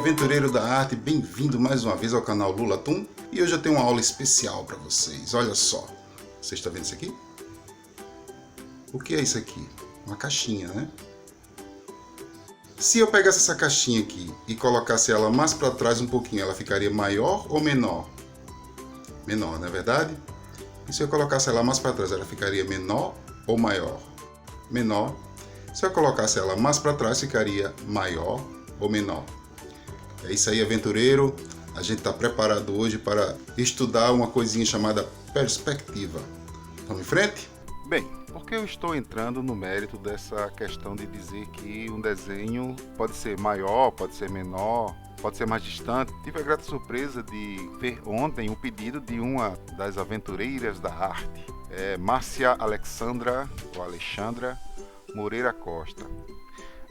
aventureiro da arte, bem-vindo mais uma vez ao canal Lulatum. E hoje eu tenho uma aula especial para vocês. Olha só, você está vendo isso aqui? O que é isso aqui? Uma caixinha, né? Se eu pegasse essa caixinha aqui e colocasse ela mais para trás um pouquinho, ela ficaria maior ou menor? Menor, não é verdade? E se eu colocasse ela mais para trás, ela ficaria menor ou maior? Menor. Se eu colocasse ela mais para trás, ficaria maior ou menor? É isso aí, aventureiro. A gente está preparado hoje para estudar uma coisinha chamada perspectiva. Vamos em frente? Bem, por que eu estou entrando no mérito dessa questão de dizer que um desenho pode ser maior, pode ser menor, pode ser mais distante? Tive a grata surpresa de ver ontem o pedido de uma das aventureiras da arte, Márcia Alexandra Moreira Costa.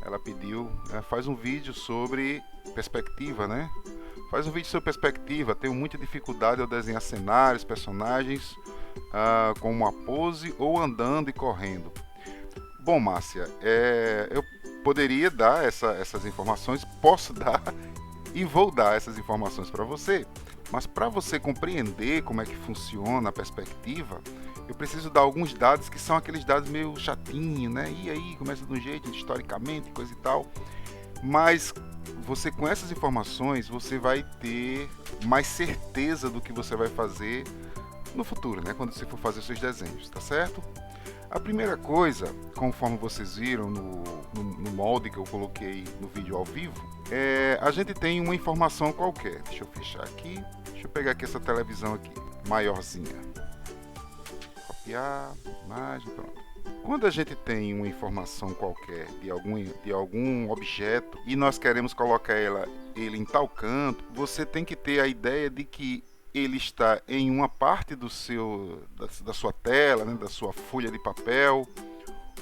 Ela pediu, faz um vídeo sobre perspectiva, né? Faz um vídeo sobre perspectiva. Tenho muita dificuldade ao desenhar cenários, personagens com uma pose ou andando e correndo. Bom, Márcia, eu poderia dar essas informações, posso dar e vou dar essas informações para você. Mas para você compreender como é que funciona a perspectiva, eu preciso dar alguns dados que são aqueles dados meio chatinhos, né? E aí, começa de um jeito, historicamente, coisa e tal. Mas você, com essas informações, você vai ter mais certeza do que você vai fazer no futuro, né? Quando você for fazer seus desenhos, tá certo? A primeira coisa, conforme vocês viram no molde que eu coloquei no vídeo ao vivo, a gente tem uma informação qualquer. Deixa eu fechar aqui. Deixa eu pegar aqui essa televisão aqui, maiorzinha. Copiar, imagem, pronto. Quando a gente tem uma informação qualquer de algum objeto e nós queremos colocar ele em tal canto, você tem que ter a ideia de que ele está em uma parte da sua tela, né, da sua folha de papel,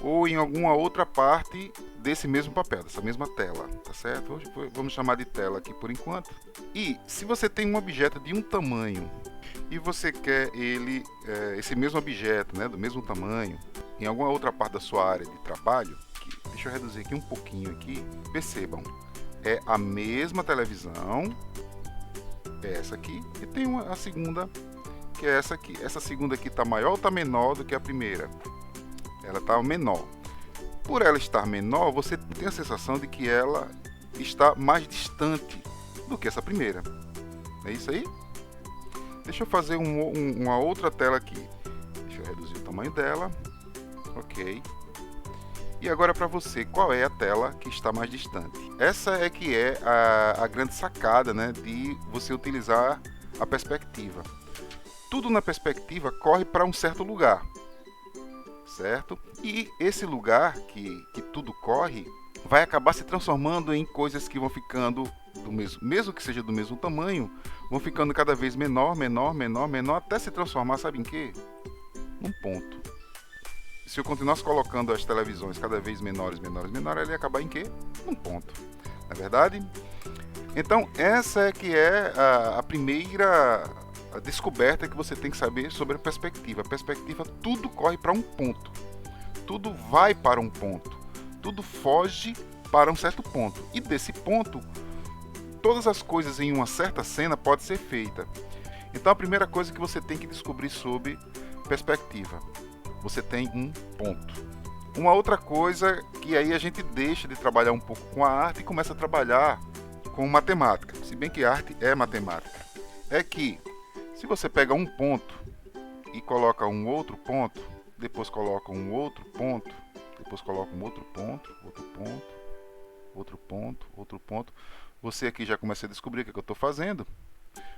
ou em alguma outra parte desse mesmo papel, dessa mesma tela, tá certo? Hoje vamos chamar de tela aqui por enquanto. E se você tem um objeto de um tamanho e você quer esse mesmo objeto, né, do mesmo tamanho, em alguma outra parte da sua área de trabalho, deixa eu reduzir aqui um pouquinho aqui, percebam, é a mesma televisão, essa aqui, e tem a segunda, que é essa aqui. Essa segunda aqui está maior ou está menor do que a primeira? Ela está menor. Por ela estar menor, você tem a sensação de que ela está mais distante do que essa primeira. É isso aí? Deixa eu fazer uma outra tela aqui. Deixa eu reduzir o tamanho dela. Ok. E agora para você, qual é a tela que está mais distante? Essa é que é a grande sacada, né, de você utilizar a perspectiva. Tudo na perspectiva corre para um certo lugar, certo? E esse lugar que tudo corre vai acabar se transformando em coisas que vão ficando mesmo que seja do mesmo tamanho, vão ficando cada vez menor, até se transformar, sabe em quê? Num ponto. Se eu continuasse colocando as televisões cada vez menores, ele ia acabar em quê? Num ponto. Não é verdade? Então, essa é que é a primeira descoberta que você tem que saber sobre a perspectiva. A perspectiva, tudo corre para um ponto. Tudo vai para um ponto. Tudo foge para um certo ponto. E desse ponto, todas as coisas em uma certa cena podem ser feitas. Então, a primeira coisa que você tem que descobrir sobre perspectiva: você tem um ponto. Uma outra coisa que aí a gente deixa de trabalhar um pouco com a arte e começa a trabalhar com matemática, se bem que arte é matemática, é que se você pega um ponto e coloca um outro ponto, depois coloca um outro ponto, depois coloca um outro ponto, outro ponto, você aqui já começa a descobrir o que eu estou fazendo,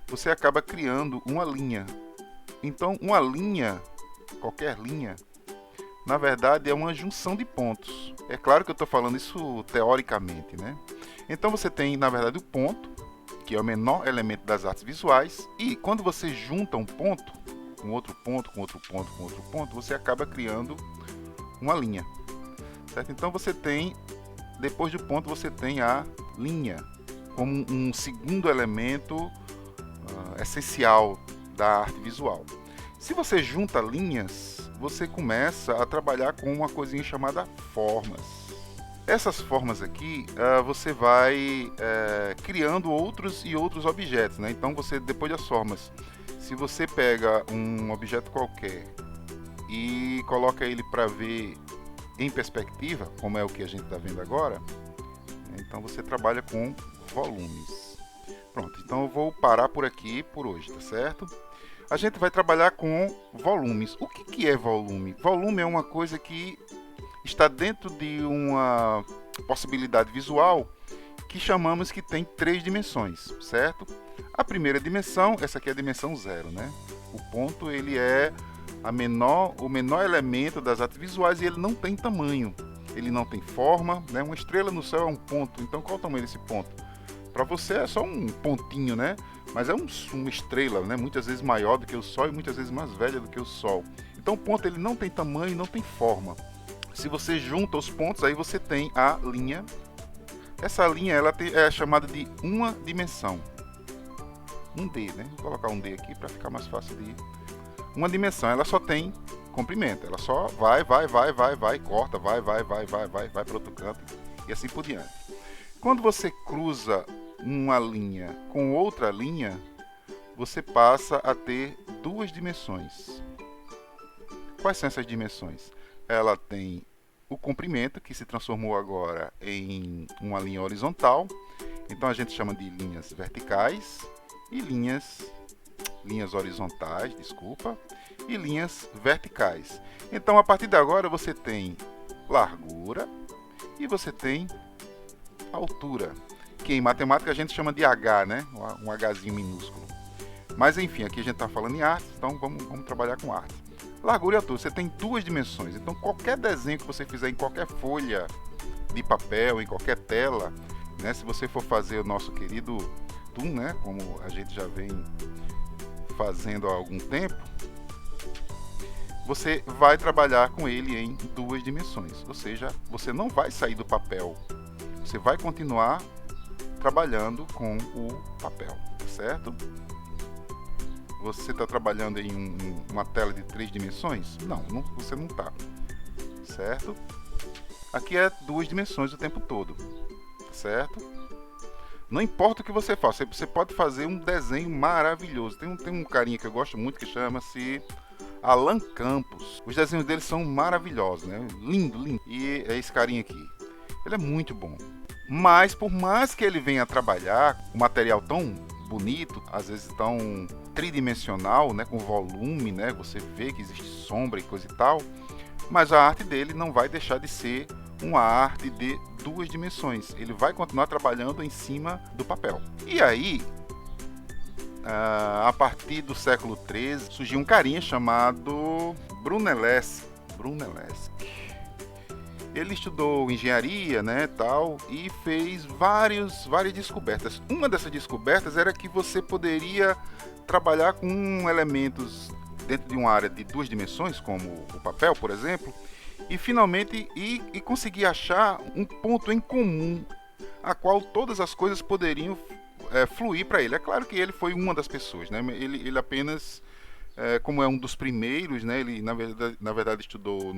você acaba criando uma linha. Então, uma linha, qualquer linha, na verdade é uma junção de pontos. É claro que eu estou falando isso teoricamente, né? Então você tem, na verdade, o ponto, que é o menor elemento das artes visuais, e quando você junta um ponto com outro ponto, com outro ponto, com outro ponto, você acaba criando uma linha, certo? Então você tem, depois do ponto, você tem a linha como um segundo elemento essencial da arte visual. Se você junta linhas, você começa a trabalhar com uma coisinha chamada formas. Essas formas aqui, você vai criando outros e outros objetos, né? Então você, depois das formas, se você pega um objeto qualquer e coloca ele para ver em perspectiva, como é o que a gente está vendo agora, então você trabalha com volumes. Pronto, então eu vou parar por aqui por hoje, tá certo? A gente vai trabalhar com volumes. O que é volume? Volume é uma coisa que está dentro de uma possibilidade visual que chamamos que tem 3 dimensões, certo? A primeira dimensão, essa aqui é a dimensão 0, né? O ponto ele é o menor elemento das artes visuais e ele não tem tamanho, ele não tem forma, né? Uma estrela no céu é um ponto, então qual o tamanho desse ponto? Para você é só um pontinho, né? Mas é uma estrela, né? Muitas vezes maior do que o Sol e muitas vezes mais velha do que o Sol. Então o ponto ele não tem tamanho, não tem forma. Se você junta os pontos, aí você tem a linha. Essa linha ela é chamada de uma dimensão. Um D, né? Vou colocar um D aqui para ficar mais fácil de... Uma dimensão, ela só tem comprimento. Ela só vai, corta, vai para outro canto e assim por diante. Quando você cruza uma linha com outra linha, você passa a ter 2 dimensões. Quais são essas dimensões? Ela tem o comprimento, que se transformou agora em uma linha horizontal. Então a gente chama de linhas verticais e linhas horizontais, desculpa, e linhas verticais. Então a partir de agora você tem largura e você tem altura, que em matemática a gente chama de H, né? Um Hzinho minúsculo. Mas enfim, aqui a gente está falando em artes, então vamos trabalhar com artes. Largura e altura, você tem 2 dimensões. Então qualquer desenho que você fizer em qualquer folha de papel, em qualquer tela, né? Se você for fazer o nosso querido Toon, né? Como a gente já vem fazendo há algum tempo, você vai trabalhar com ele em 2 dimensões. Ou seja, você não vai sair do papel. Você vai continuar trabalhando com o papel, tá certo? Você está trabalhando em uma tela de 3 dimensões? Não, você não está, certo? Aqui é 2 dimensões o tempo todo, certo? Não importa o que você faça, você pode fazer um desenho maravilhoso. Tem um carinha que eu gosto muito que chama-se Alan Campos. Os desenhos dele são maravilhosos, né? Lindo, lindo. E é esse carinha aqui. Ele é muito bom. Mas por mais que ele venha trabalhar com material tão bonito, às vezes tão tridimensional, né, com volume, né, você vê que existe sombra e coisa e tal, mas a arte dele não vai deixar de ser uma arte de 2 dimensões. Ele vai continuar trabalhando em cima do papel. E aí, a partir do século XIII, surgiu um carinha chamado Brunelleschi. Ele estudou engenharia, né, tal, e fez várias descobertas. Uma dessas descobertas era que você poderia trabalhar com elementos dentro de uma área de 2 dimensões, como o papel, por exemplo, e finalmente conseguir achar um ponto em comum a qual todas as coisas poderiam fluir para ele. É claro que ele foi uma das pessoas, né? Ele apenas, como é um dos primeiros, né? Ele na verdade estudou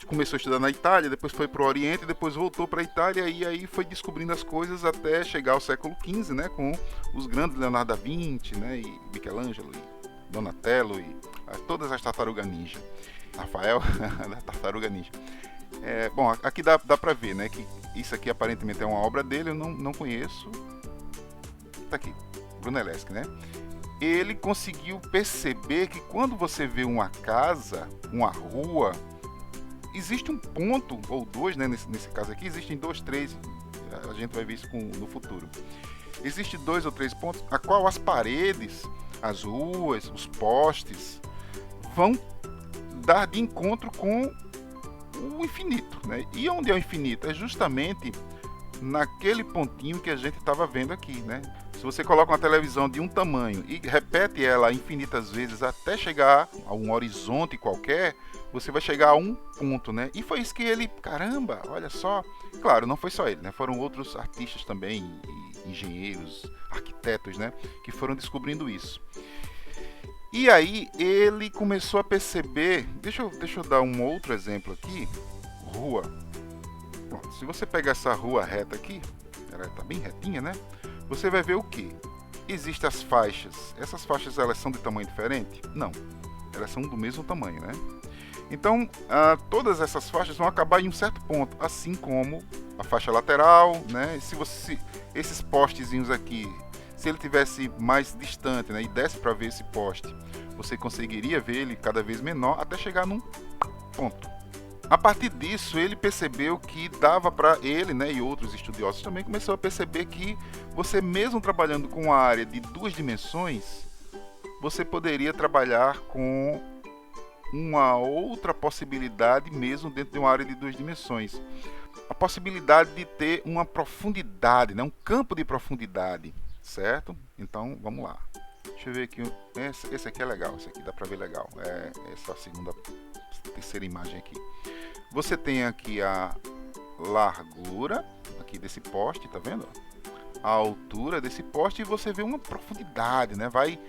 começou a estudar na Itália, depois foi para o Oriente, depois voltou para a Itália e aí foi descobrindo as coisas até chegar ao século XV, né, com os grandes Leonardo da Vinci, né, e Michelangelo, e Donatello, e todas as tartarugas ninja. Rafael, da tartaruga ninja. Bom, aqui dá para ver, né, que isso aqui aparentemente é uma obra dele, eu não conheço. Tá aqui, Brunelleschi, né? Ele conseguiu perceber que quando você vê uma casa, uma rua, existe um ponto, ou 2, né, nesse caso aqui, existem 2, 3, a gente vai ver isso no futuro. Existem 2 ou 3 pontos a qual as paredes, as ruas, os postes vão dar de encontro com o infinito, né? E onde é o infinito? É justamente naquele pontinho que a gente estava vendo aqui, né? Se você coloca uma televisão de um tamanho e repete ela infinitas vezes até chegar a um horizonte qualquer, você vai chegar a um ponto, né? E foi isso que ele, caramba, olha só. Claro, não foi só ele, né? Foram outros artistas também, engenheiros, arquitetos, né? Que foram descobrindo isso. E aí ele começou a perceber, deixa eu dar um outro exemplo aqui, rua. Pronto, se você pegar essa rua reta aqui, ela está bem retinha, né? Você vai ver o que? Existem as faixas. Essas faixas, elas são de tamanho diferente? Não, elas são do mesmo tamanho, né? Então, todas essas faixas vão acabar em um certo ponto, assim como a faixa lateral, né? Esses postezinhos aqui, se ele tivesse mais distante, né, e desse para ver esse poste, você conseguiria ver ele cada vez menor até chegar num ponto. A partir disso, ele percebeu que dava para ele, né, e outros estudiosos também começaram a perceber que você, mesmo trabalhando com uma área de 2 dimensões, você poderia trabalhar com uma outra possibilidade mesmo dentro de uma área de 2 dimensões. A possibilidade de ter uma profundidade, né, um campo de profundidade, certo? Então, vamos lá. Deixa eu ver aqui. Esse aqui é legal, esse aqui dá para ver legal. É essa terceira imagem aqui. Você tem aqui a largura aqui desse poste, tá vendo? A altura desse poste, e você vê uma profundidade, né? Vai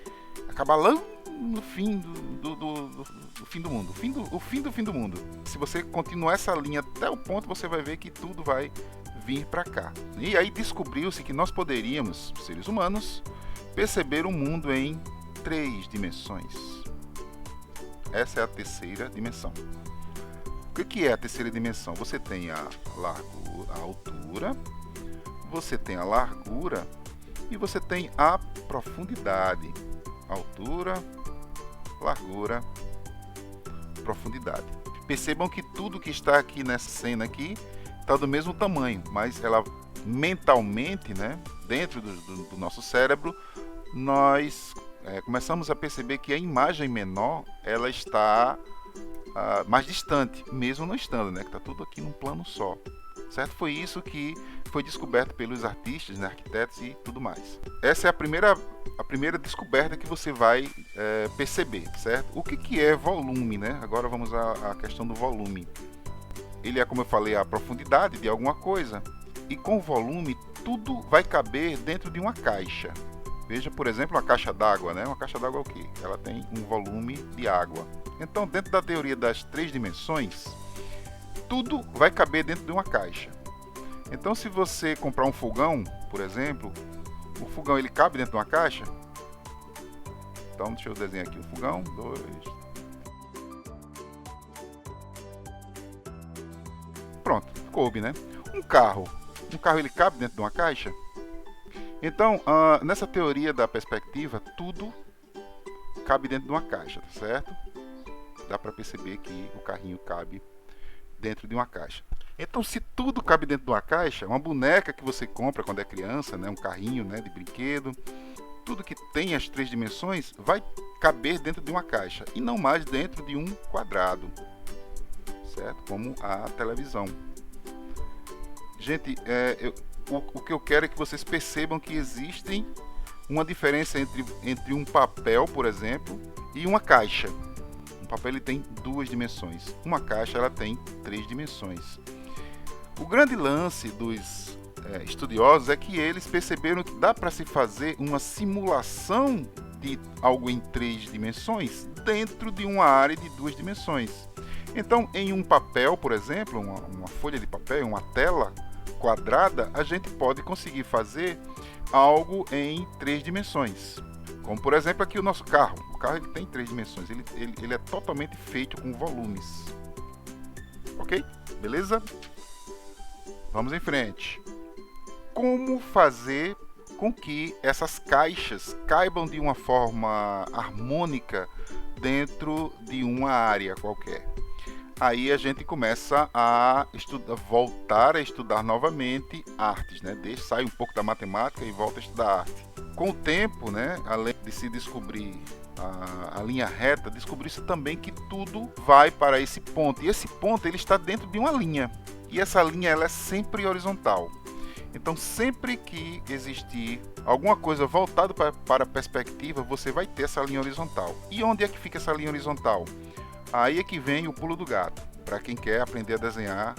acabar lá no fim do fim do mundo. O fim do mundo. Se você continuar essa linha até o ponto, você vai ver que tudo vai vir para cá. E aí descobriu-se que nós poderíamos, seres humanos, perceber o mundo em 3 dimensões. Essa é a terceira dimensão. O que é a terceira dimensão? Você tem a largura, a altura, você tem a largura e você tem a profundidade. Altura, largura, profundidade. Percebam que tudo que está aqui nessa cena aqui está do mesmo tamanho, mas ela mentalmente, né, dentro do nosso cérebro, nós começamos a perceber que a imagem menor ela está mais distante, mesmo não estando, né, que está tudo aqui num plano só, certo? Foi isso que foi descoberto pelos artistas, né, arquitetos e tudo mais. Essa é a primeira descoberta que você vai perceber, certo? O que é volume, né? Agora vamos à questão do volume. Ele é, como eu falei, a profundidade de alguma coisa, e com volume tudo vai caber dentro de uma caixa. Veja, por exemplo, a caixa d'água, né? Uma caixa d'água é o quê? Ela tem um volume de água. Então, dentro da teoria das 3 dimensões, tudo vai caber dentro de uma caixa. Então, se você comprar um fogão, por exemplo, o fogão ele cabe dentro de uma caixa. Então, deixa eu desenhar aqui um fogão. 2. Pronto, coube, né? Um carro ele cabe dentro de uma caixa? Então, nessa teoria da perspectiva, tudo cabe dentro de uma caixa, tá certo? Dá para perceber que o carrinho cabe dentro de uma caixa. Então, se tudo cabe dentro de uma caixa, uma boneca que você compra quando é criança, né, um carrinho, né, de brinquedo, tudo que tem as 3 dimensões vai caber dentro de uma caixa e não mais dentro de um quadrado, certo? Como a televisão. Gente, o que eu quero é que vocês percebam que existe uma diferença entre um papel, por exemplo, e uma caixa. Um papel ele tem 2 dimensões. Uma caixa ela tem 3 dimensões. O grande lance dos estudiosos é que eles perceberam que dá para se fazer uma simulação de algo em 3 dimensões dentro de uma área de 2 dimensões. Então, em um papel, por exemplo, uma folha de papel, uma tela quadrada, a gente pode conseguir fazer algo em 3 dimensões. Como, por exemplo, aqui o nosso carro. O carro ele tem 3 dimensões. Ele é totalmente feito com volumes. Ok? Beleza? Vamos em frente. Como fazer com que essas caixas caibam de uma forma harmônica dentro de uma área qualquer? Aí a gente começa a voltar a estudar novamente artes, né? Sai um pouco da matemática e volta a estudar arte. Com o tempo, né, além de se descobrir a linha reta, descobriu-se também que tudo vai para esse ponto. E esse ponto ele está dentro de uma linha. E essa linha ela é sempre horizontal. Então, sempre que existir alguma coisa voltada para a perspectiva, você vai ter essa linha horizontal. E onde é que fica essa linha horizontal? Aí é que vem o pulo do gato, para quem quer aprender a desenhar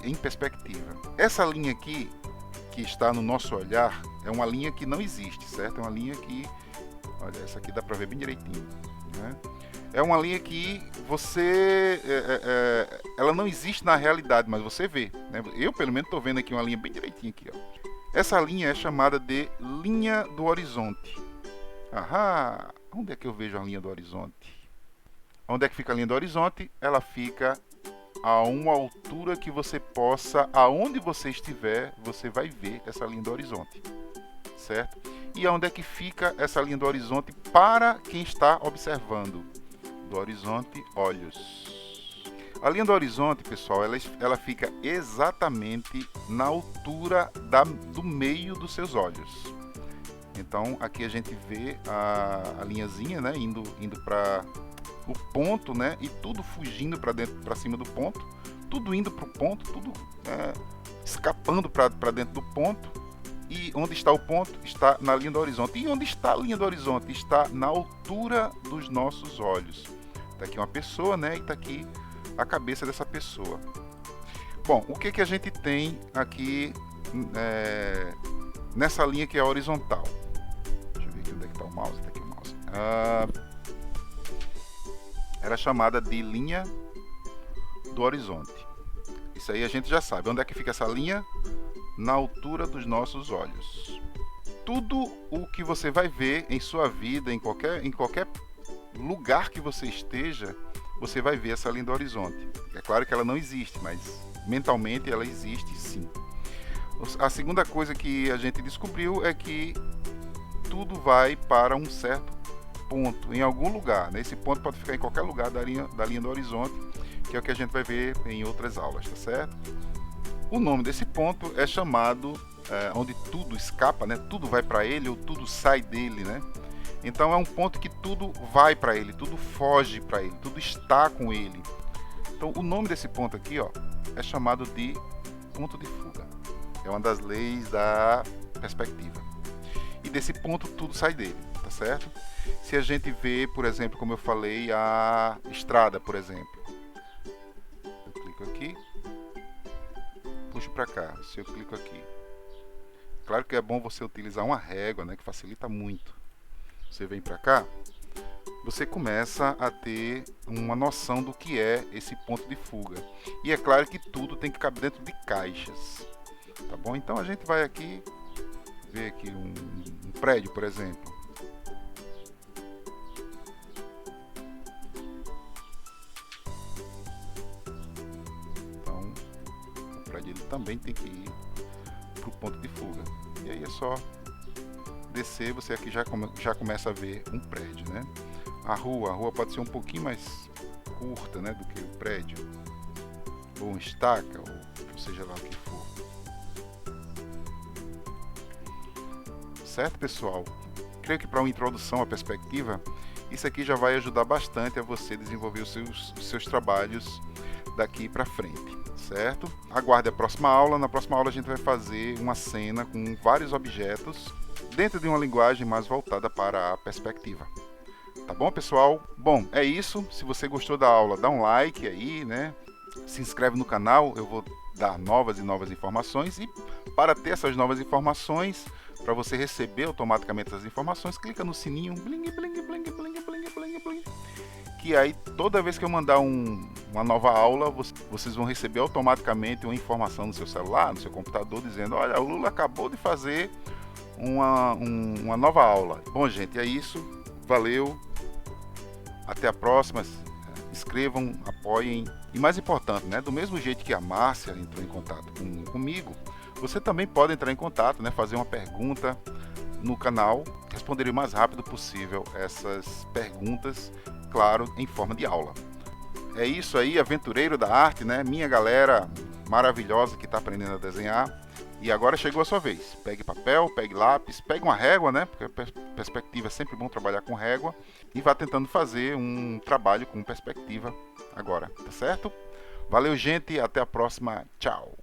em perspectiva. Essa linha aqui, que está no nosso olhar, é uma linha que não existe, certo? É uma linha que, olha, essa aqui dá para ver bem direitinho, né? é uma linha que você... ela não existe na realidade, mas você vê, né? Eu, pelo menos, estou vendo aqui uma linha bem direitinho aqui, ó. Essa linha é chamada de linha do horizonte. Ahá! Onde é que eu vejo a linha do horizonte? Onde é que fica a linha do horizonte? Ela fica a uma altura que você possa, aonde você estiver, você vai ver essa linha do horizonte, certo? E onde é que fica essa linha do horizonte para quem está observando? Do horizonte, olhos. A linha do horizonte, pessoal, ela fica exatamente na altura do meio dos seus olhos. Então, aqui a gente vê a linhazinha, né, indo para o ponto, né, e tudo fugindo para cima do ponto, tudo indo para o ponto, tudo escapando para dentro do ponto. E onde está o ponto? Está na linha do horizonte. E onde está a linha do horizonte? Está na altura dos nossos olhos. Está aqui uma pessoa, né, e está aqui a cabeça dessa pessoa. Bom, o que a gente tem aqui nessa linha que é horizontal? Deixa eu ver aqui onde é que está o mouse. Está aqui o mouse. Ela é chamada de linha do horizonte. Isso aí a gente já sabe. Onde é que fica essa linha? Na altura dos nossos olhos. Tudo o que você vai ver em sua vida, em qualquer lugar que você esteja, você vai ver essa linha do horizonte. É claro que ela não existe, mas mentalmente ela existe sim. A segunda coisa que a gente descobriu é que tudo vai para um certo ponto, em algum lugar, né? Esse ponto pode ficar em qualquer lugar da linha do horizonte, que é o que a gente vai ver em outras aulas, tá certo? O nome desse ponto é chamado, onde tudo escapa, né? Tudo vai para ele ou tudo sai dele, né? Então é um ponto que tudo vai para ele, tudo foge para ele, tudo está com ele. Então o nome desse ponto aqui, ó, é chamado de ponto de fuga. É uma das leis da perspectiva. E desse ponto tudo sai dele, tá certo? Se a gente vê, por exemplo, como eu falei, a estrada, por exemplo. Eu clico aqui, puxo para cá. Se eu clico aqui, claro que é bom você utilizar uma régua, né, que facilita muito. Você vem para cá, você começa a ter uma noção do que é esse ponto de fuga. E é claro que tudo tem que caber dentro de caixas, tá bom? Então a gente vai aqui ver aqui um prédio, por exemplo. Então o prédio ele também tem que ir para o ponto de fuga. E aí é só descer, você aqui já começa a ver um prédio, né? A rua pode ser um pouquinho mais curta, né, do que o prédio, ou uma estaca, ou seja lá o que for. Certo, pessoal? Creio que para uma introdução à perspectiva, isso aqui já vai ajudar bastante a você desenvolver os seus trabalhos daqui para frente, certo? Aguarde a próxima aula. Na próxima aula a gente vai fazer uma cena com vários objetos dentro de uma linguagem mais voltada para a perspectiva. Tá bom, pessoal? Bom, é isso. Se você gostou da aula, dá um like aí, né? Se inscreve no canal, eu vou dar novas e novas informações. E para ter essas novas informações, para você receber automaticamente as informações, clica no sininho, bling, bling, bling, bling, bling, bling, bling, que aí toda vez que eu mandar uma nova aula, vocês vão receber automaticamente uma informação no seu celular, no seu computador, dizendo: olha, o Lula acabou de fazer uma nova aula. Bom, gente, é isso. Valeu. Até a próxima. Inscrevam, apoiem. E mais importante, né? Do mesmo jeito que a Márcia entrou em contato comigo, você também pode entrar em contato, né? Fazer uma pergunta no canal. Responder o mais rápido possível essas perguntas, claro, em forma de aula. É isso aí, aventureiro da arte, né? Minha galera maravilhosa que está aprendendo a desenhar. E agora chegou a sua vez. Pegue papel, pegue lápis, pegue uma régua, né? Porque perspectiva é sempre bom trabalhar com régua. E vá tentando fazer um trabalho com perspectiva agora, tá certo? Valeu, gente. Até a próxima. Tchau.